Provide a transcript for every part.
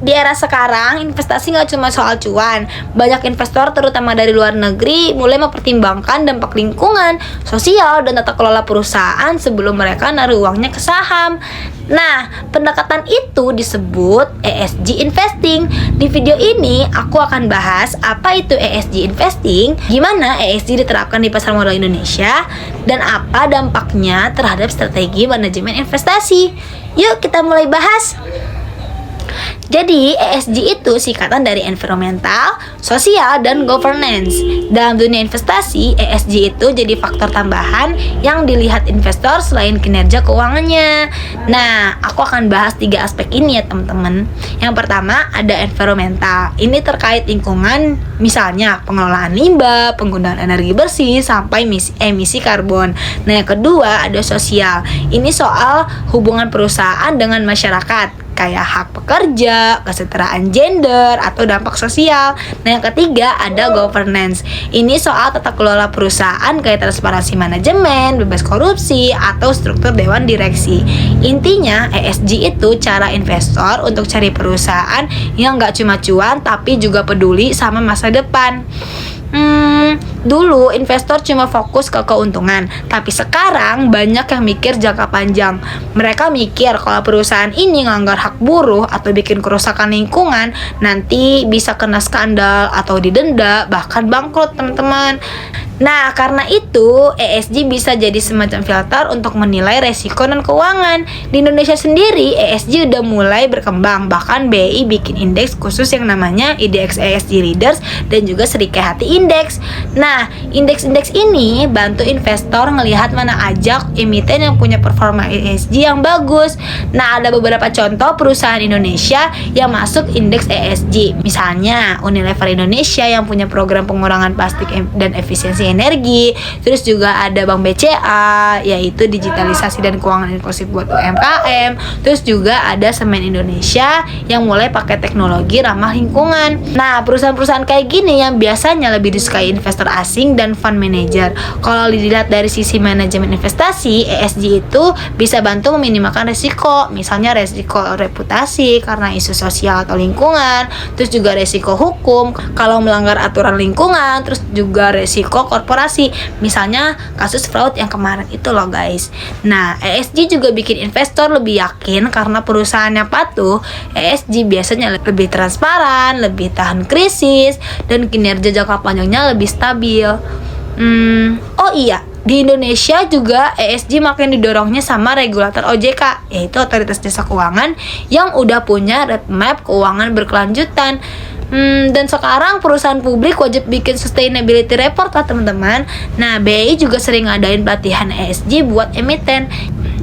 Di era sekarang, investasi nggak cuma soal cuan. Banyak investor, terutama dari luar negeri, mulai mempertimbangkan dampak lingkungan, sosial, dan tata kelola perusahaan sebelum mereka naruh uangnya ke saham. Nah, pendekatan itu disebut ESG investing. Di video ini, aku akan bahas apa itu ESG investing, gimana ESG diterapkan di pasar modal Indonesia, dan apa dampaknya terhadap strategi manajemen investasi. Yuk kita mulai bahas. Jadi, ESG itu singkatan dari environmental, sosial, dan governance. Dalam dunia investasi, ESG itu jadi faktor tambahan yang dilihat investor selain kinerja keuangannya. Nah, aku akan bahas 3 aspek ini ya teman-teman. Yang pertama, ada environmental. Ini terkait lingkungan, misalnya pengelolaan limbah, penggunaan energi bersih, sampai emisi karbon. Nah, yang kedua, ada sosial. Ini soal hubungan perusahaan dengan masyarakat, kayak hak pekerja, kesetaraan gender, atau dampak sosial. Nah, yang ketiga ada governance. Ini soal tata kelola perusahaan kayak transparansi manajemen, bebas korupsi, atau struktur dewan direksi. Intinya, ESG itu cara investor untuk cari perusahaan yang nggak cuma cuan, tapi juga peduli sama masa depan. Dulu investor cuma fokus ke keuntungan, tapi sekarang banyak yang mikir jangka panjang. Mereka mikir kalau perusahaan ini ngelanggar hak buruh atau bikin kerusakan lingkungan, nanti bisa kena skandal atau didenda, bahkan bangkrut teman-teman. Nah, karena itu ESG bisa jadi semacam filter untuk menilai resiko dan keuangan. Di Indonesia sendiri ESG udah mulai berkembang, bahkan BI bikin indeks khusus yang namanya IDX ESG Leaders dan juga Sri Kehati Index. Nah, indeks-indeks ini bantu investor ngelihat mana aja emiten yang punya performa ESG yang bagus. Nah, ada beberapa contoh perusahaan Indonesia yang masuk indeks ESG. Misalnya Unilever Indonesia yang punya program pengurangan plastik dan efisiensi energi. Terus juga ada Bank BCA, yaitu digitalisasi dan keuangan inklusif buat UMKM. Terus juga ada Semen Indonesia yang mulai pakai teknologi ramah lingkungan. Nah, perusahaan-perusahaan kayak gini yang biasanya lebih disukai investor asing dan fund manager. Kalau dilihat dari sisi manajemen investasi, ESG itu bisa bantu meminimalkan resiko. Misalnya resiko reputasi karena isu sosial atau lingkungan. Terus juga resiko hukum kalau melanggar aturan lingkungan. Terus juga resiko korporasi, misalnya kasus fraud yang kemarin itu loh guys. Nah, ESG juga bikin investor lebih yakin karena perusahaannya patuh. ESG biasanya lebih transparan, lebih tahan krisis, dan kinerja jangka panjangnya lebih stabil. Oh iya, di Indonesia juga ESG makin didorongnya sama regulator OJK, yaitu Otoritas Jasa Keuangan, yang udah punya roadmap keuangan berkelanjutan. Dan sekarang perusahaan publik wajib bikin sustainability report lah teman-teman. Nah, BI juga sering ngadain pelatihan ESG buat emiten.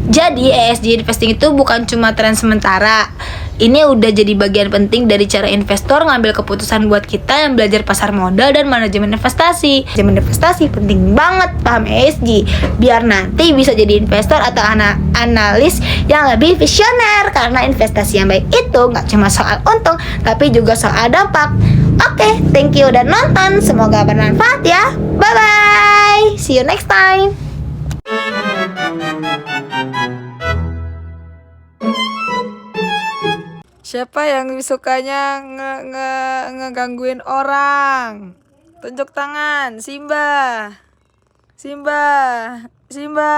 Jadi ESG investing itu bukan cuma tren sementara. Ini udah jadi bagian penting dari cara investor ngambil keputusan buat kita yang belajar pasar modal dan manajemen investasi. Manajemen investasi penting banget paham ESG, biar nanti bisa jadi investor atau analis yang lebih visioner. Karena investasi yang baik itu nggak cuma soal untung, tapi juga soal dampak. Oke, thank you udah nonton. Semoga bermanfaat ya. Bye-bye. See you next time. Siapa yang sukanya ngegangguin orang? Tunjuk tangan, Simba. Simba. Simba.